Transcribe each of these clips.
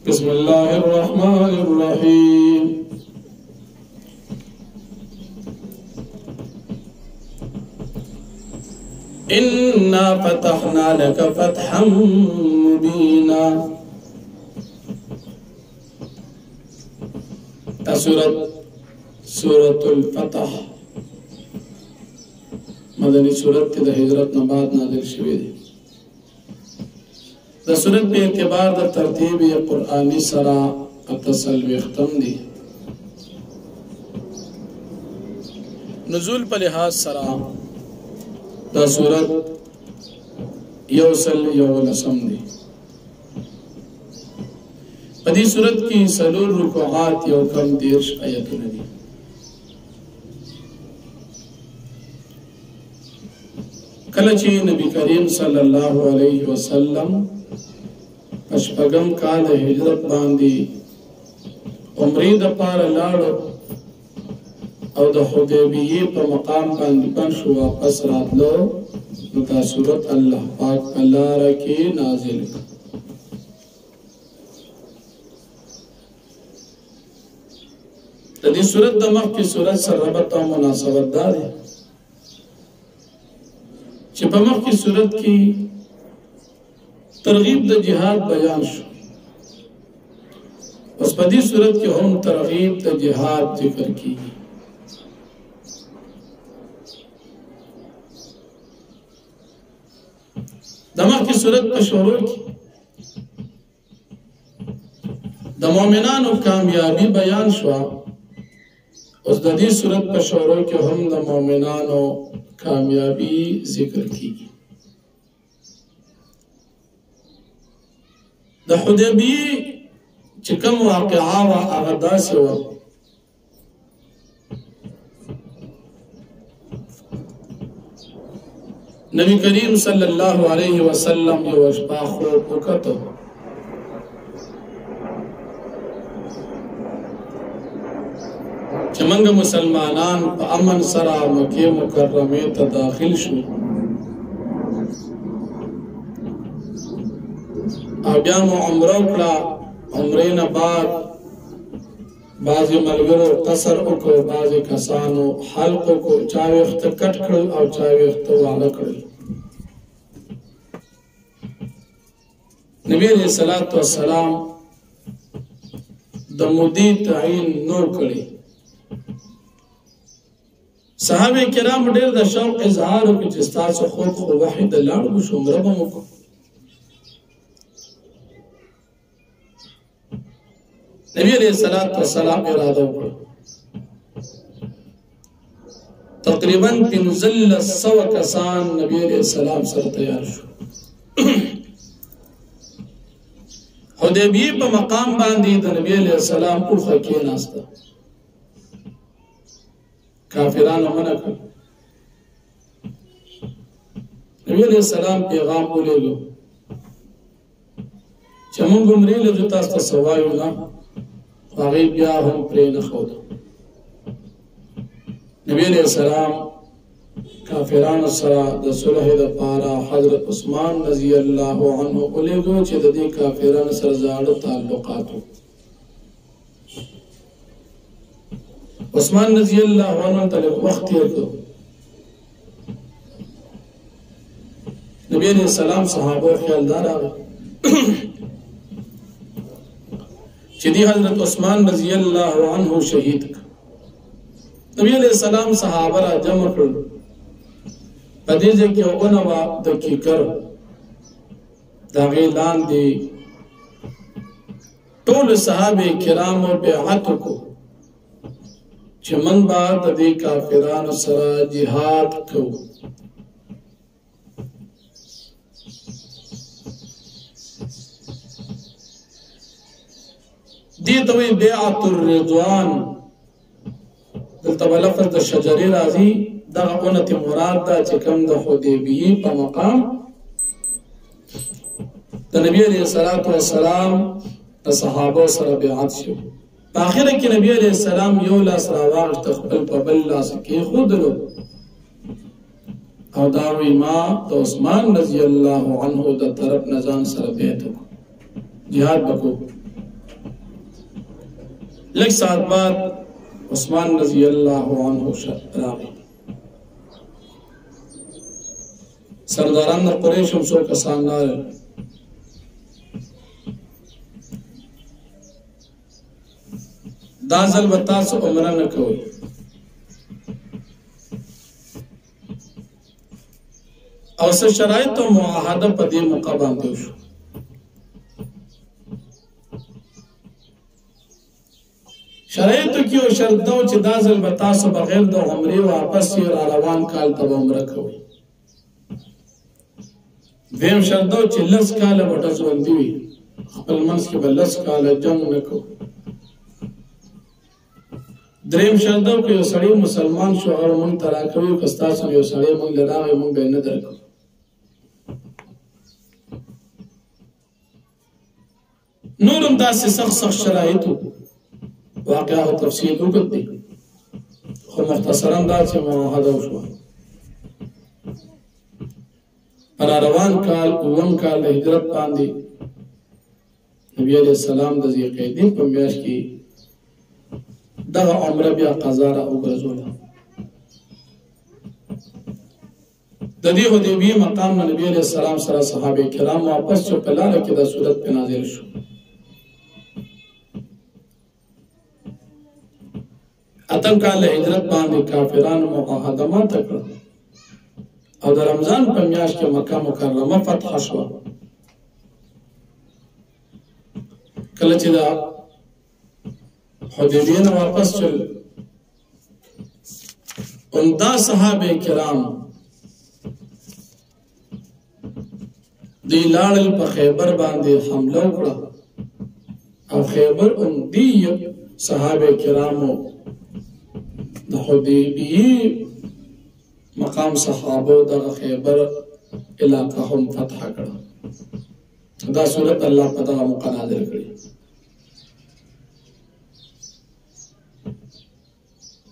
بسم الله الرحمن الرحيم إنا فتحنا لك فتحا مبينا. سورة الفتح مدنی سورت کے دا ہجرت نباد نازل شوی دی. دا سورت پہ اعتبار دا ترتیب قرآنی سرا اتسلوی اختم دی. نزول پر لحاظ سرا دا سورت یوسل یولسم دی. پدی سورت کی سلور رکوعات یو کم دیرش آیتون دی. کلچی نبی کریم صلی اللہ علیہ وسلم پشپگم کال ہجرت باندی عمری دا پار لاڑو او دا حدیبیی پا مقام باندی پنشو واپس رات لو نتا سورت اللہ پاک اللہ رکی نازل کا. دی سورت دا مخ کی سورت سر ربط و مناسبت دار ہے چی پا مخ کی سورت کی ترغیب دا جہاد بیان شو. اس پا دی سورت کی ہم ترغیب دا جہاد ذکر کی. دماغ کی صورت پر شروع کی دا مومنان و کامیابی بیان شوا. اس دا دی صورت پر شروع کی ہم دا مومنان و کامیابی ذکر کی. دا حدیبی چکم واقعا و آغدا سے ہوا. نبی کریم صلی اللہ علیہ وسلم یو اشپا خوب وکتو. چمنگ مسلمانان پا امن سرا مکی مکرمی تا داخل شو. آبیام عمرو کلا عمرین بعد بعضی ملگرو قصر اکو بعضی کسانو حلق اکو چاوی اخت کٹ کرل او چاوی اخت والا کرل. نبی علیہ السلام دا مدی تعین نو کری. صحابہ کرام دیر دا شوق اظہارو کی جستاسو خود خو وحید اللہ بشو مربمو کو. نبی علیہ السلام ارادہ کرو. تقریباً 1500 کسان نبی علیہ السلام سر تیار شو. حدیبی پا مقام باندی دا نبی علیہ السلام اوخا کیا ناستا. کافران منع کر. نبی علیہ السلام پیغام بولے گو چمون گمری لگو تاستا سوائیو نا غیب یا ہم پرین خود. نبی علیہ السلام کافران سرا دا صلح دا پارا حضرت عثمان رضی اللہ عنہ قلے گو چی دا دی کافران سر زار تعلقاتو. عثمان رضی اللہ عنہ تلک وقت تیر کو. نبی علیہ السلام صحابہ خیالدار آگئے چیدی حضرت عثمان رضی اللہ عنہ شہید کا. نبی علیہ السلام صحابہ را جمع کر پدیجے کی اونوا دکی کر دا غیلان دی طول صحابہ کرام و بیعت کو چمن بعد دی کافران سرا جہاد کو. دیتوی بیعت الرضوان دلتا بلفظ دا شجری رازی دا اونت مراد دا چکم دا حدیبیی پا مقام دا نبی علیہ السلام دا صحابہ سر بیعت شو. پا آخر کی نبی علیہ السلام یو لاس راواغ تخبل پا بل لاس کی خود لو او داوی ما دا عثمان رضی اللہ عنہ دا طرف نزان سر بیعتو جہاد بکو. لږ ساعت بعد عثمان رضی الله عنه راغی. سرداران د قریش هم څو کسان راغلل. دا ځل به تاسو عمره نه کوئ. او څه شرایط او معاهده په دې موقع باندې وشو. شرایطو کې یو شرط دا و چې دا ځل به تاسو بغیر د عمرې واپس یې را روان کال ته به عمره کوئ. دویم شرط دا و چې 10 کاله به ډزبندي وي، خپل منځ کې به 10 کاله جنګ نه کوو. دریم شرط دا و که یو سړی مسلمان شو او موږ ته راکوي، که ستاسو یو سړی موږ له راغی موږ به یې نه درکوو. نور هم داسې سخت شرایط وو. واقعا او تفصیل وکړ دی، خو مختصرا دا چې معاهده وشوه. پر روان کال 9 کال د هجرت باندې نبی علیہ السلام د ذوالقعدې په میاشت کې دغه عمره بیا قضا را وګرځوله. د دې حدیبیې مقام نه نبی علیہ السلام سره صحابه کرام واپس شو، په لاره کې دا صورت په نازل شو. اتم کال هجرت باندې کافرانو معاهده ماته کړه او د رمضان په میاشت کې مکه مکرمه فتح شوه. کله چې دا حدیبیې نه واپس شول، عمده صحابه کرام دوی لاړل په خیبر باندې حمله وکړه او خیبر عمدي صحابه کرامو د حدیبیې مقام صحابو دغه خیبر علاقه هم فتح کړه. دا صورت الله په دغه موقع نازل کړي.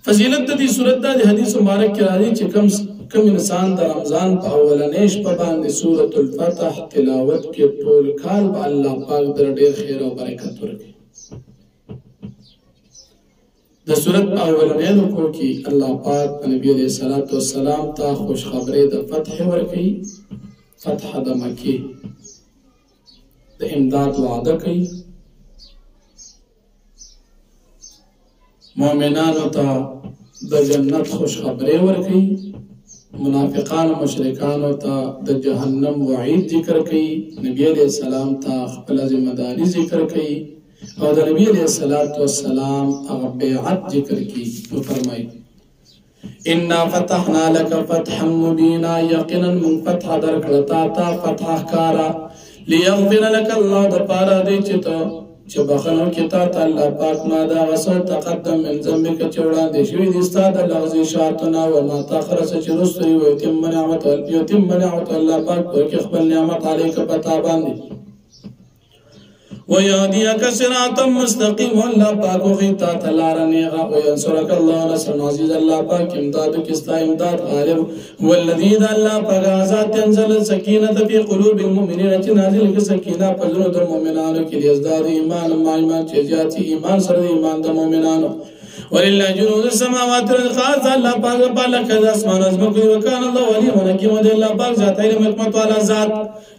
فضیلت د دې صورت د حدیث مبارک کې راځي چې کم انسان د رمضان په اولنۍ شپه باندې سورۃ الفتح تلاوت کې ټول کال به الله پاک در ډېر خیر او برکت ورکړي. د صورت په اولنۍ رکوع کې الله پاک نبی علیہ الصلوۃ والسلام ته خوشخبری د فتح ورکړي. فتح د مکې د امداد وعده کوي. مؤمنانو ته د جنت خوشخبری ورکړي. منافقان او مشرکانو ته د جهنم وعید ذکر کوي. نبی علیہ السلام ته خپل ذمہ داری ذکر کوي او د نبی علیہ الصلوۃ والسلام هغه بیعت ذکر کی. نو فرمایي انا فتحنا لك فتحا مبینا، یقینا من فتح درکړه تا فتح ښکارا. لیغفر لك الله د پاره دی چې بخنو کې تا الله پاک ما دا وسو تقدم من ذنبك چې وړاندې شوي دي ستا د لغزي شرطونه او ما تاخر چې رسوي او تم نعمت الله پاک ورکه خپل نعمت علیک پتا باندې ويهديك صراطا مستقيما. الله پاک غیتا تلارنیغا وینصرک الله نصر عزیز. الله پاک امداد کستا امداد غالب. هو الذي الله پاک ذات تنزل السکینه فی قلوب المؤمنین، چې نازل کی سکینه په زړه د مؤمنانو کې لزداد ایمان ما ایمان چې زیاتی ایمان سره ایمان د مؤمنانو. ولله جنود السماوات والارض. الله پاک بالک د اسمان ازمکو وکانه الله ولي حکیم دی. الله پاک ذات علم حکمت والا ذات.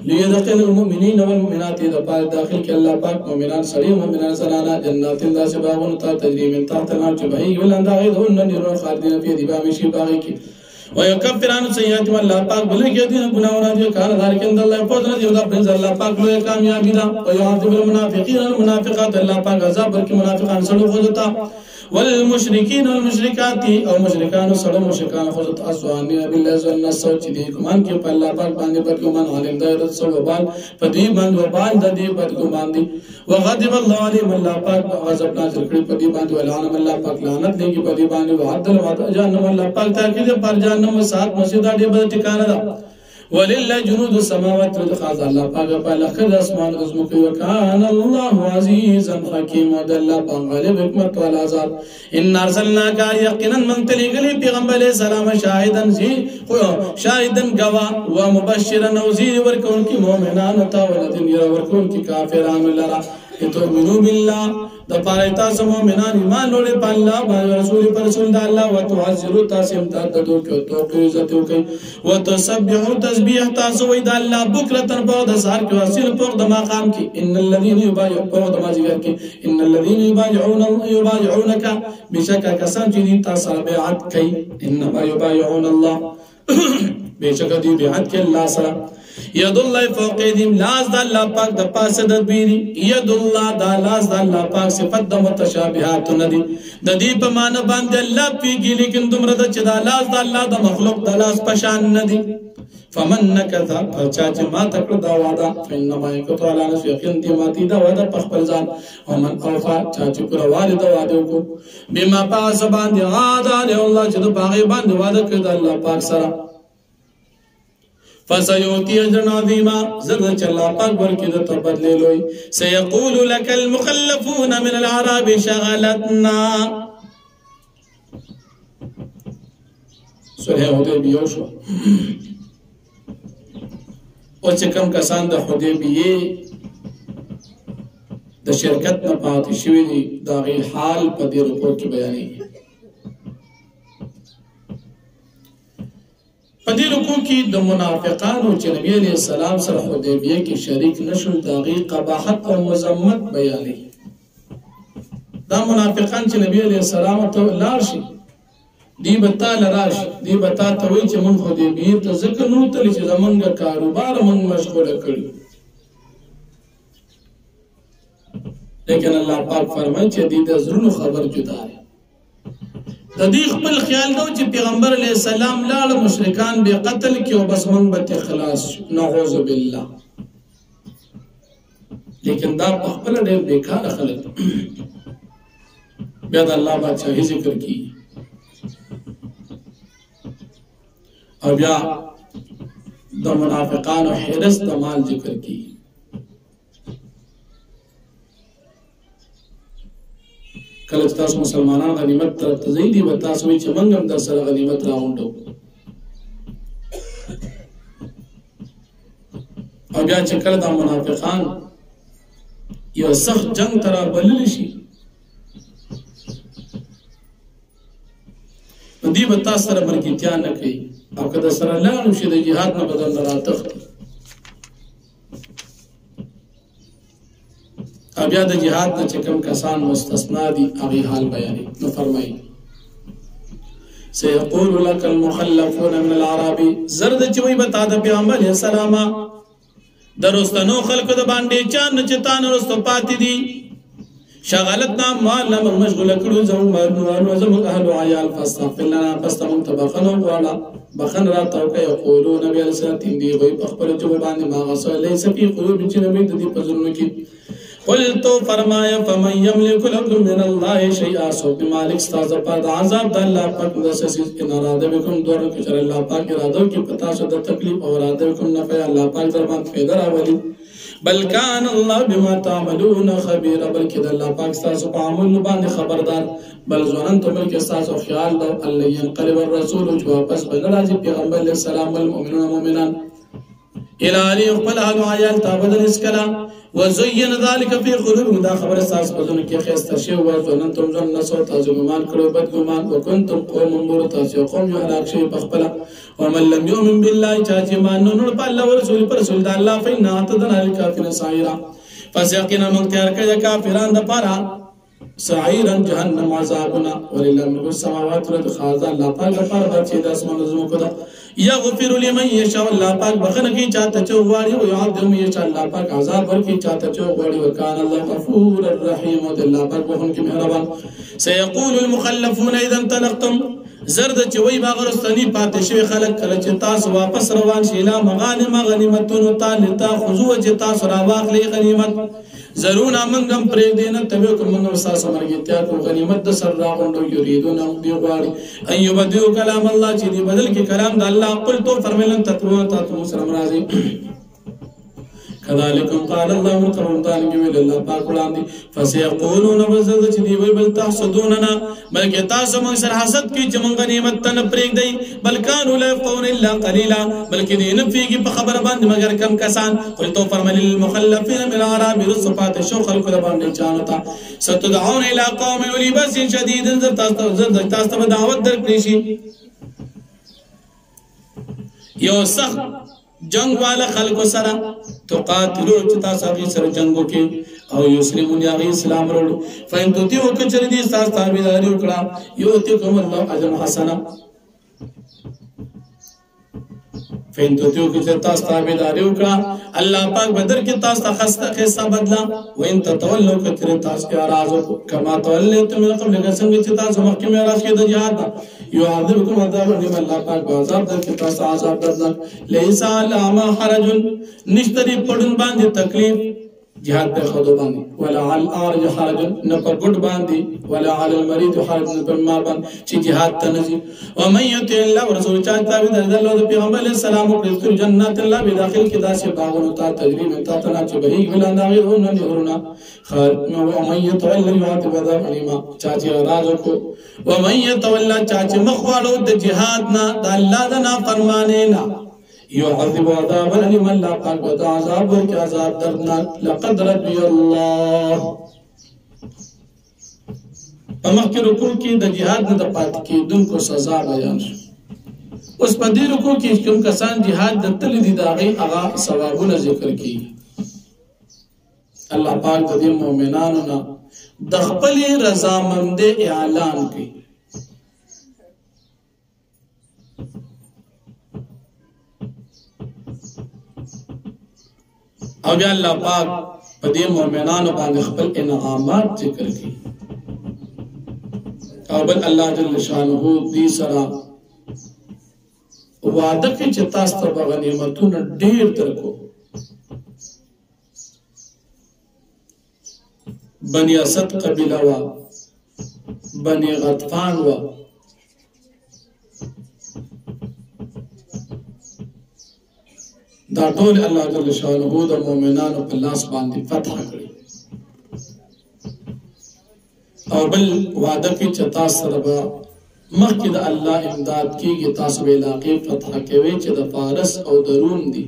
ليدخل المؤمنين والمؤمنات اذا پاک داخل کې الله پاک مؤمنان سړي مؤمنان زنانه جنات داسې باغونو ته تجري من تحت الانهار چې بهي ولنده غيرهن نيرون خالدين فيه دي به شي باغي کې ويكفر عن سيئات. الله پاک بل کې دي ګناونه دي کار ذلك عند الله فضل دي. الله پاک له کامیابی دا ويعذب المنافقين والمنافقات. الله پاک عذاب ورکړي منافقان سره خودتا والمشركين والمشركات او مشرکان سره مشرکان خودت اسوانین بالله ظن سوچ دي ګمان کې په الله پاک باندې بدګمان عالم دایره سو وبال په دې باندې وبال د دې بدګمان دي. وغضب الله عليهم. الله پاک غضب نازل کړي په دې باندې ولعنهم. الله پاک لعنت لګي په دې باندې وعدل وعد جهنم. الله پاک تاکید پر جهنم سات مسجد دې به ټکانه ده. ولله جنود السماوات والارض. الله پاک په لخر اسمان زمکو وکان الله عزیزا حکیما. الله پاک غالب حکمت والا ذات. ان ارسلناک یقینا من تلغلی پیغمبر علیہ السلام شاهدن گوا و مبشرا نذیر ورکون کی مؤمنان ته ولذین ورکون کی کافرانو لرا لتؤمنوا بالله د پاره تاسو مؤمنان ایمان لرئ په الله باندې رسول پر رسول د الله وتعزروا تاسو امداد کوي توقیر عزت کوي وتسبحوا تسبيح تاسو وي د الله بکرتن په د سحر کې اصل په د مقام کې ان الذين يبايعون په د ماجیګر کې ان الذين يبايعونك بشک کسان چې تاسو بیعت کوي انما يبايعون الله بشک دي بیعت کوي الله سره ید الله فوق ایدیم لاس د الله پاک د پاسه د بیری ید الله دا لاس د الله پاک صفت د متشابهات ندی د دې په معنی باندې الله پیږي لیکن دومره د چې دا لاس د الله د مخلوق د لاس پشان ندی فمن نکث چا چې ما تکړه دا وعده فإنما يكث على نفسه یقین دی ماتي دا وعده په خپل ځان او من اوفا چا چې پر والد وعده کو بما پاس باندې غادا له الله چې د باغ باندې وعده کړ د الله پاک سره فسيؤتي اجرا عظيما زرد چلا پاک ورکی د تبدل لوی سيقول لك المخلفون من العرب شغلتنا سوره حدیبیه شو او چې کوم کسان د حدیبیه د شرکت نه پاتې شوی دي دا غي حال په دې رکوع کې بیانېږي په دې رکوع کې د منافقانو چې نبی عليه السلام سره حدیبیه کې شریک نشول د غي قباحت او مذمت بیانېږي دا منافقان چې نبی عليه السلام ته لاړ شي دی بتا لراش دی بتا ته وی چې مونږ حدیبیه ته ځکه نو تل چې زمونږ کاروبار مونږ مشغوله کړی لیکن الله پاک فرمایي چې دې د زړونو خبر جدا دی د دې خپل خیال نو چې پیغمبر علیه السلام لاړ مشرکان به قتل کې او بس مونږ به خلاص نعوذ بالله لیکن دا خپل ډېر بیکار خلک بیا د الله بادشاہي ذکر کی او بیا د منافقانو حرص د مال ذکر کی کله چې تاسو مسلمانان غنیمت ته ځئ دي و تاسو وایي چې موږ هم در سره غنیمت راغونډو او بیا چې کله د منافقان یو سخت جنگ ته رابللی شي نو دوی به تاسو سره ملګرتیا نه کوي او که د سره لاړو شي د جهاد نه بدل نه راتښتي او بیا د جهاد نه چې کوم کسان مستثنا دي هغې حال بیانوي نو فرمایي سيقول لك المخلفون من العرب زرد چې وایي به تا د پیغمبر علیه السلام د رستنو خلکو د باندې چا نه چې تا نه رستو پاتې دي شغلتنا مالنا من مشغوله کړو زموږ مالونه زموږ اهل و عیال فاستغفر لنا پس ته موږ ته بخښنه وغواړه بخښنه راته وکړه یقولون نبي علیه السلام دوی وایي په خپلو ژبو باندې ما هغه څه لیس فی قلوبهم چې نبي د دې په زړونو کې قلت فرمایا فمن یملک لکم من الله شیئا سوک مالک ستاسو پر عذاب د الله پاک د سیس ان اراده بكم دور کې چې الله پاک اراده کې پتا شو د تکلیف او اراده کوم نه په الله پاک در باندې فائدہ راولي بل کان الله بما تعملون خبير بلکې د الله پاک تاسو په عمل باندې خبردار بل ځوانته بلکې تاسو خیال دا الله ينقلب الرسول چې واپس بدل پیغمبر علیه السلام والمؤمنون مؤمنان الى علي خپل حال عیال تابدل اسکلا وزين ذلك في قلوبهم دا خبر اساس پزونه کې خسته شی و ځنن تم ځن نسو تاسو ګمان کړو بد ګمان وکنتم قوم مور تاسو قوم یو هلاک شي په خپل ومن لم يؤمن بالله چا چې مانو نو په الله او رسول پر رسول د الله فإن اعتدنا للكافرين سعيرا فسيقينا من تیار کړه کافرانو د پاره سعيرا جهنم عذابنا ولله ملك السماوات والارض خاصه الله پاک د پاره چې د اسمان نظم کو دا یغفر لمن یشاء الله پاک بخنه کی چاته چوغواړي او یعذب یشاء الله پاک عذاب ورکی چاته چوغواړي وکانه الله غفور الرحیم او الله پاک بخون کی مهربان سيقول المخلفون اذا انطلقتم زرد چې وای باغرستنی پاتې شوی خلک کله چې تاسو واپس روان شئ لا مغانم غنیمتونو تعالی تاخذوا چې تاسو را واخلي غنیمت ضرورنا منګم پرې دینه تبه کوم نو تاسو مرګتیا کو غنیمت د سر راغونډو یریدون او دی غواړي ايو بدو کلام الله چې دی بدل کې کلام د الله قل تو فرمایلن تتلو تاسو مسلمان راځي كذلكم قال الله قوم ذلك الله پاک وړاندې فسيقولون وزد چې دی وی بل تحسدوننا بلکې تاسو موږ سره حسد کوي چې موږ نعمت ته نه پرېږدئ بل كانوا لا يفقهون الا قليلا بلکې دې نه پوهېږي په خبره باندې مګر کم کسان قلت فرمایل للمخلفين من الاعراب رصفات شو خلق له باندې چانو ته ستدعون الى قوم اولي باس شديد تاسو ته دعوت درکړي شي یو سخت جنگ والا خلق سره تقاتلون چې تاسو هغې سره جنګ وکړي او یسلمون یا هغې اسلام راوړو فإن تطیعوا که چېرې دې ستاسو تابعداري وکړه یؤتکم الله اجرا حسنا فإن تطیعوا که چېرې تاسو تابعداري وکړه الله پاک به درکړي تاسو ته ښایسته بدله وإن تتولوا که چېرې تاسو اعراض وکړو کما تولیتم من قبل لکه څنګه چې تاسو مخکې اعراض کړي د جهاد نه يعذبكم عذابا لمن الله پاک عذاب درکړي تاسو عذاب دردناک ليس على الاعمى حرج نشتري پړن باندې تکلیف جهاد په خودو باندې ولا على الارج حرج نه په ګډ باندې ولا على المريض حرج نه په مال باندې چې جهاد ته نشي ومن يطع الله ورسوله چا تابع د الله او پیغمبر علیه السلام او پرستو جنات الله به داخل کې داسې باغونو ته تجربه متا ته چې بهي ولاندا غیرونه نهرونه ومن يتولى يعذب عذاب اليما چا چې راز کو ومن يتولى چا چې مخواړو د جهاد نه د الله د نافرمانی نه يعذب عذابا لمن لا پاک ودا عذاب ورکی عذاب دردناک لقد رضي الله په مخکې رکوع کې د جهاد نه د پاتې کېدونکو سزا بیان شو اوس په دې رکوع کې کوم کسان جهاد د تللی دي د هغې هغه ثوابونه ذکر کېږي الله پاک د دې مؤمنانو نه د خپلې رضامندۍ اعلان کوي او بیا الله پاک په دې مؤمنانو باندې خپل انعامات ذکر کړي او بل الله جل شانه دې سره وعده کوي چې تاسو ته به غنیمتونه ډېر درکو بني اسد قبیله وا بني غطفان وا دا ټول الله جل شانه د مؤمنانو په لاس باندې فتح کړي او بل وعده کوي چې تاسو سره به مخکې د الله امداد کېږي تاسو به علاقې فتح کوئ چې د فارس او د روم دي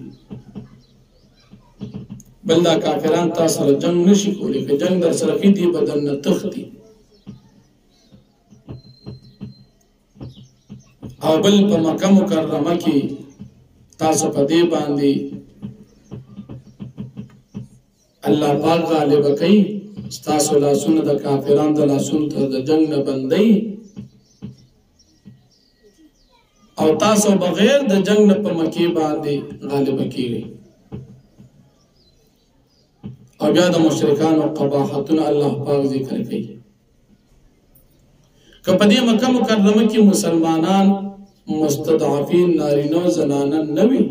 بل دا کافران تاسو سره جنگ نشي کولی که جنگ در سره کړي دي به درنه تښتي او بل په مکه مکرمه کې تاسو په دې باندې الله پاک غالب کوي ستاسو لاسونه د کافرانو د لاسونو ته د جنگ نه بندوي او تاسو بغیر د جنگ نه په مکې باندې غالب کیږئ او بیا د مشرکانو قباحتونه الله پاک ذکر کوي که په دې مکه مکرمه کې مسلمانان مستضعفین نارینه او زنانه نه وي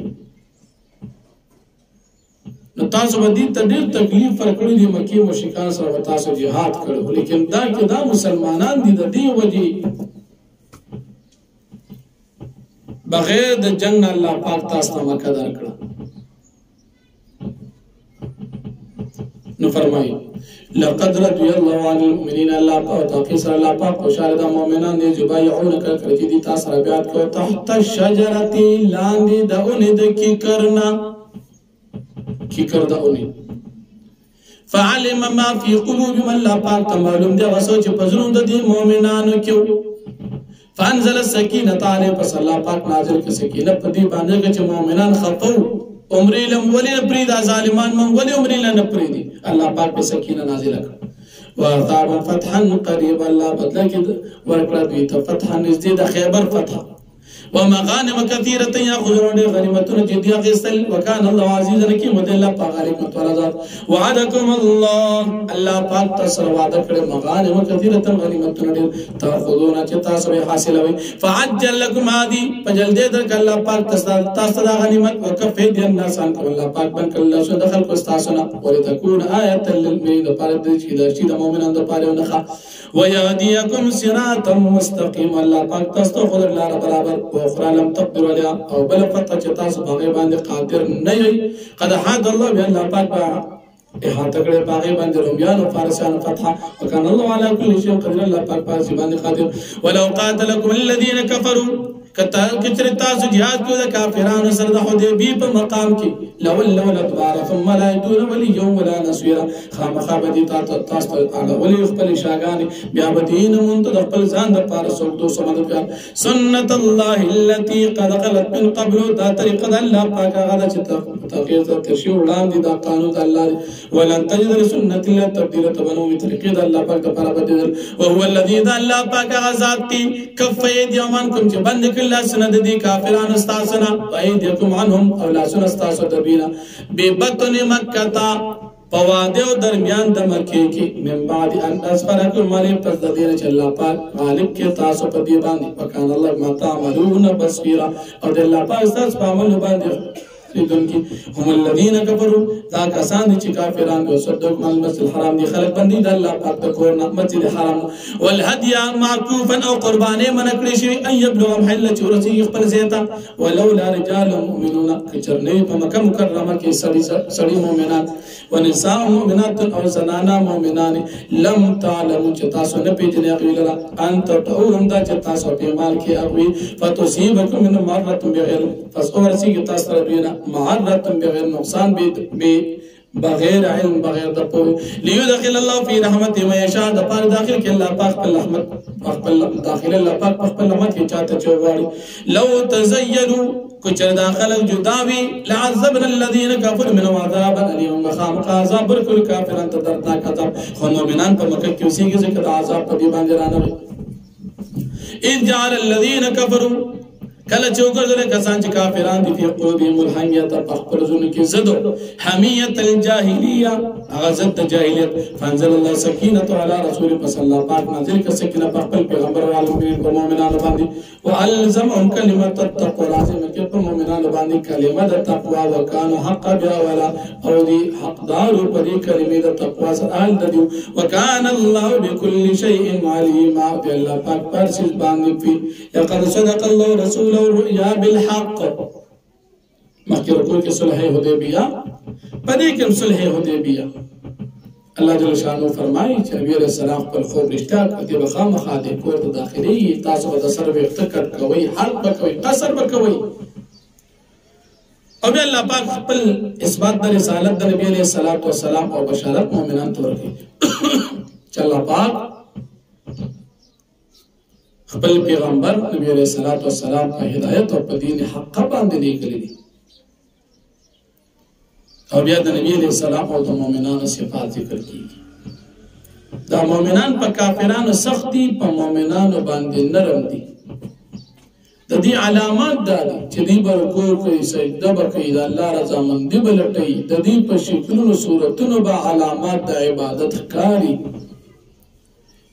نو تاسو به دې ته ډېر تکلیف ورکړی دي مکې مشرکان سره به تاسو جهاد کړی لیکن دا کې دا مسلمانان دي د دې وجې بغیر د جنگ نه الله پاک تاسو ته مکه درکړه نو فرمایي لقد رضي الله عن المؤمنين الله پاک تاکي سره الله پاک خوشاله د مؤمنان دي چې بایعونک کړي دي تاسو سره بیعت کوي تحت الشجره لاندې د اونې د کیکرنا کیکر د اونې فعلم ما في قلوبهم الله پاک ته معلوم دی وسو چې پزړو د دې مؤمنانو کې فانزل السکینه علی پس الله پاک نازل کړي سکینه په دې باندې چې مؤمنان خفو عمرې لم ولې پرې دا ظالمان من ولې عمرې لم پرې دي الله پاک په سکینه نازل کړ واثاب فتحا قریب الله بدل کې ورکړه دوی ته فتح نږدې د خیبر فتح ومغانم كثيره ياخذون غنیمتونه چې دی اخیستل وکانه الله عزیز حکیم دی الله پاک غالب تعالی ذات وعدکم الله الله پاک تاسو وعده کړی مغانم كثيره غنیمتونه ډیر تاخذون چې تاسو به حاصلوي فعجل لكم هذه فجلد درک الله پاک تاسو دا غنیمت وکفی دی الناس ان الله پاک بن کله شو دخل کو تاسو نه ولتكون آیه للمؤمنین پر دې چې د مؤمنانو لپاره نه ويهديكم صراطا مستقيما الله پاک تاسو خو لاره برابر واخرى لم تقدروا عليها او بل فتح چې تاسو باغې باندې قادر نه یې قد حد الله بیا الله پاک احاطه کړی باغې باندې رومیان او فارسیان فتح وکان الله على كل شيء قدر الله پاک پاس باندې قادر ولو قاتلكم الذين كفروا کتا کچره تاسو jihad کو د کافرانو سره د حدیبی په مقام کې لول الادبار ثم لا يدون ولي ولا نصيرا خامخابدي تاسو تعالی ولي خپل شاګان بیا بدین مونږ د خپل ځان د پاره څوک دوه مددگار سنت الله التي قد خلت من قبل دا طریقه د الله پاک هغه چې تغیر تشریع وړاندې دا قانون د الله ولن تجد لسنت الله تبديل تبنو طریقه د الله پاک لپاره بدل وهو الذي ذا الله پاک غزاد كفيد يومانكم چې بند الله سند دي كافران استاسنا وايدكم عنهم او لا سن استاسو دبينا ببطن مكه پوادو درمیان د مکه کې من بعد ان اسفرکم مری پس د دین چې الله پاک غالب کې تاسو په دی باندې وکانه الله ما تعملون بصيرا او د الله پاک تاسو په عمل باندې هم الذين كفروا دا کسان چې کافران او صدق المسجد الحرام دي خلق بندي د الله پاک د کور مسجد الحرام والهدي معكوفا او قربانه من کړی شي ان يبلغ محل چورسي خپل زیتا ولولا رجال مؤمنون کچرنه په مکه مکرمه کې سړي مؤمنات ونساء مؤمنات او زنانا مؤمنان لم تعلموا چې تاسو نه پیژنئ غویلرا انت تعلم دا چې تاسو په مال کې اغوي فتصيبكم من مرة بغير فصورسي تاسو ربنا معرض بغیر نقصان بغیر علم بغیر دپوی لیدخل الله فی رحمت ما یشاء د پاره داخل کې الله پاک په رحمت خپل داخل الله پاک په خپل رحمت کې چاته چوغاړي لو تزینوا کچر داخل جداوی لعذبنا الذين كفروا من عذاب اليم مخام عذاب ورکل کافرانو ته دردناک عذاب خو مؤمنان په مکه کې اوسېږي ځکه د عذاب په دې باندې رانه ان جعل الذين كفروا کله چې وګرځول کسان چې کافران دي په قلوبهم الحمیت په خپل ځونو کې زدو حمیت الجاهلیه هغه زد جاهلیت فانزل الله سکینه علی رسول صلی الله پاک نازل کړه سکینه په خپل پیغمبر او مؤمنانو باندې والزمهم کلمت التقوى لازم کې په مؤمنانو باندې کلمه د تقوا وکانو حق بیا ولا او دي حقدار په دې کلمې د تقوا سره د وکانه الله بكل شيء عليم الله پاک پر څه باندې په لقد صدق الله رسول الرؤيا بالحق مخکې رکوع کې صلح حدیبیه پدې کې صلح حدیبیه الله جل شانو فرمایي چې نبی علیہ السلام خپل خوب رښتیا کړي به خامخا د کور ته داخلي تاسو به د سر وختکټ کوي حرب کوي قصر کوي او بیا الله پاک خپل اثبات د رسالت د نبی علیہ السلام او بشارت مؤمنان ته ورکړي چې الله پاک خپل پیغمبر نبی علیہ السلام په هدایت او په دین حق باندې لېږلي دي او بیا د نبی علیہ السلام او د مؤمنانو صفات ذکر کیږي دا مؤمنان په کافرانو سخت دي په مؤمنانو باندې نرم دي د دې علامات دا دي چې دوی به رکوع کوي سجده به کوي د الله رضامندي به لټوي د دې په شکلونو صورتونو به علامات د عبادت ښکاري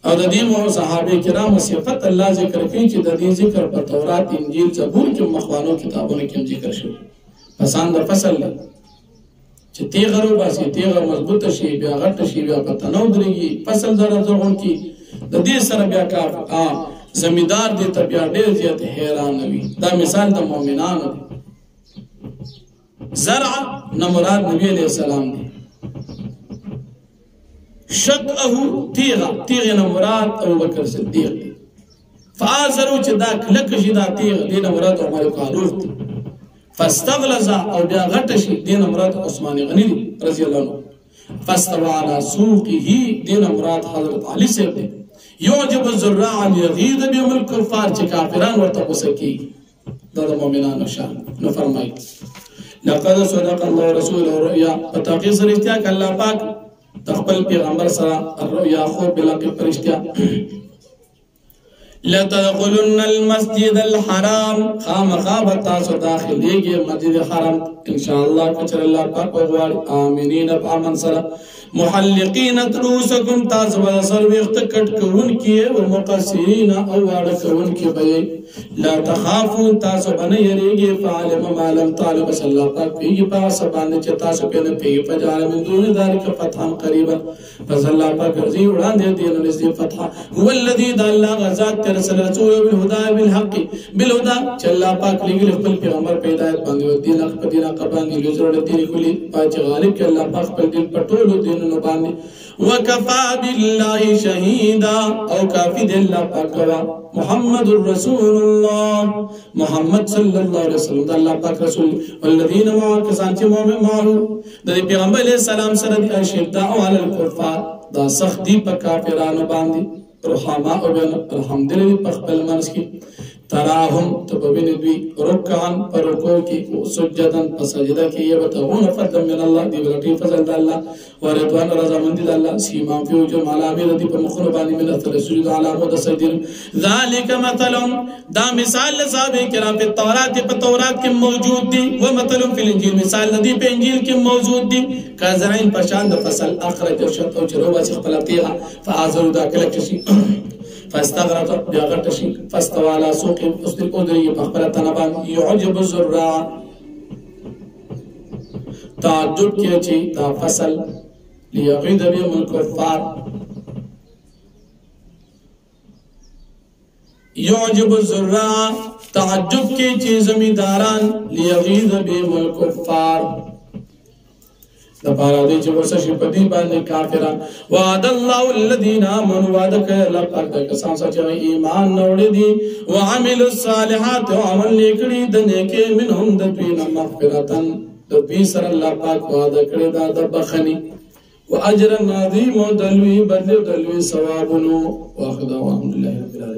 او د دې صحابه کرام صفات الله ذکر کوي چې د دې ذکر په تورات انجیل زبور کې مخوانو کتابونو کې ذکر شوی پسند فصل چې تیغرو باسي تیغه مضبوطه شي بیا غټه شي بیا په تنو درېږي فصل درځون کې د دې سره بیا کار زمیدار دې ته بیا ډېر زیات حیران وي دا مثال د مؤمنانو زرع نه مراد نبی علیہ السلام دی شقه تیغه نه مراد ابو بکر صدیق دی فازرو چې دا کلک شي دا تیغ دې نه مراد عمر فاروق دی فاستغلظ او بیا غټ شي دې نه مراد عثمان غنی دی رضی الله عنه فاستوى على سوقه دې نه مراد حضرت علی صاحب دی يعجب الزراع يغيظ بهم الكفار چې کافران ورته وسکی دا د مؤمنانو شان نو فرمایي لقد صدق الله رسوله الرؤيا فتاقي سرشتیا ک الله پاک تخبل پیغمبر سره الرؤيا خو بلکه فرشتیا لتدخلن المسجد الحرام خامخاب تاسو داخليږي مسجد حرام ان شاء الله کچر الله پاک وغواړي امنين بامن سره محلقین رؤوسکم تاسو به سر وخت کټ کون کی او مقصرین او واړه کون کی به لا تخافوا تاسو بنه یریږي فعلم ما لم تعلم صلی الله پاک پیږي پاس باندې چې تاسو په نه پیږي فجعل من دون ذلك فتحا قريبا فصلی الله پاک ګرځي وړاندې دین نږدې فتح هو الذي د الله غزاد تر رسول بالهدى بالحق بالهدى چې الله پاک لګل خپل پیغمبر په هدایت باندې دین حق په دین حق باندې لزر دین کلی پاک غالب کې الله پاک په دین پټولو دینونو باندې وكفى بالله شهيدا او کافی دی الله پاک گواه محمد رسول الله محمد صلی الله علیه وسلم الله پاک رسول والذین معه کسان چې مؤمن معه د پیغمبر علیه السلام سره د اشداء علی الكفار دا سختی په کافرانو باندې رحماء او الحمدلله په خپل منځ کې تراهم تبوین دوی رکعن پر رکوع کې سجدن په سجده کې یبتغون فضلا من الله دی ولټي فضل د الله ورضوان رضا مند الله سیما فی وجوه علامه ردی په مخونو باندې من اثر سجود علامه د سجدن ذالک مثل دا مثال صاحب کرام په تورات کې موجود دي و مثل فی الانجیل مثال ندی په انجیل کې موجود دي کازرین پشان د فصل اخرج شت او چرو واس خپل تیغه فازر دا کله شي فاستغرق بغرت شي فاستوى على سوق اصل القدري فخبر تنبان يعجب الزراع تعجب کیا چی دا فصل لیغید بهم الكفار يعجب الزراع تعجب کی چی زمیداران لیغید بهم الكفار دپارا دی چې ورسه شي په دې باندې کافران وعد الله الذين امنوا وعده کوي الله پاک د کسان چې ایمان نوړي دي وعملوا الصالحات او عمل نیکړي د نیکه منهم د دوی نه مغفرتن د دوی سره الله پاک وعده کړی دا د بخني واجر عظیم او دلوي بدل دلوي ثوابونو واخذ الحمد لله رب العالمين.